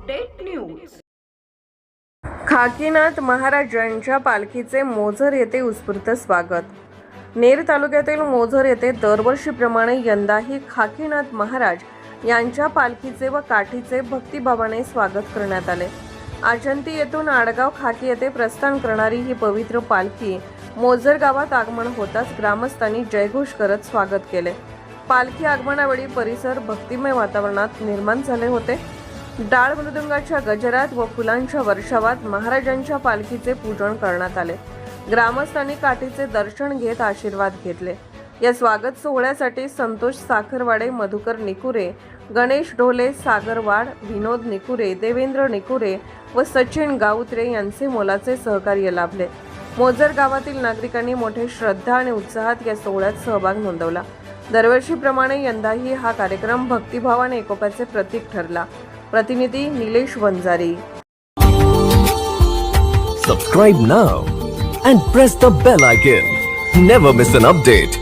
Update news. Khakinath Maharaj यांच्या पालखीचे Moser येथे उत्स्फूर्त स्वागत। नेर तालुक्यातील मोझर येथे दरवर्षीप्रमाणे यंदाही खाकीनाथ महाराज यांच्या पालखीचे व काठीचे भक्तिभावाने स्वागत करण्यात आले। आचंती येथून आडगाव खाकी येथे प्रस्थान करणारी ही पवित्र पालखी मोझर गावात आगमन होताच ग्रामस्थांनी जयघोष करत स्वागत केले। पालखी आगमनावेळी परिसर भक्तिमय वातावरणात निर्माण झाले होते। डाळ मृदुंगाच्या गजरात व फुलांच्या वर्षावात महाराजांच्या पालखीचे पूजन करण्यात आले। ग्रामस्थांनी काठीचे दर्शन घेत आशीर्वाद घेतले। या स्वागत सोहळ्यासाठी संतोष साखरवाडे, मधुकर निकुरे, गणेश ढोले, सागरवाड, विनोद निकुरे, देवेंद्र निकुरे व सचिन गाऊत्रे यांचे मोलाचे सहकार्य लाभले। मोझर गावातील नागरिकांनी मोठे श्रद्धा आणि उत्साहात या सोहळ्यात सहभाग नोंदवला। दरवर्षीप्रमाणे यंदाही हा कार्यक्रम भक्तिभावाने एकोप्याचे प्रतीक ठरला। प्रतिनिधी Nilesh Vanjari. Subscribe now and press the bell icon. Never miss an update.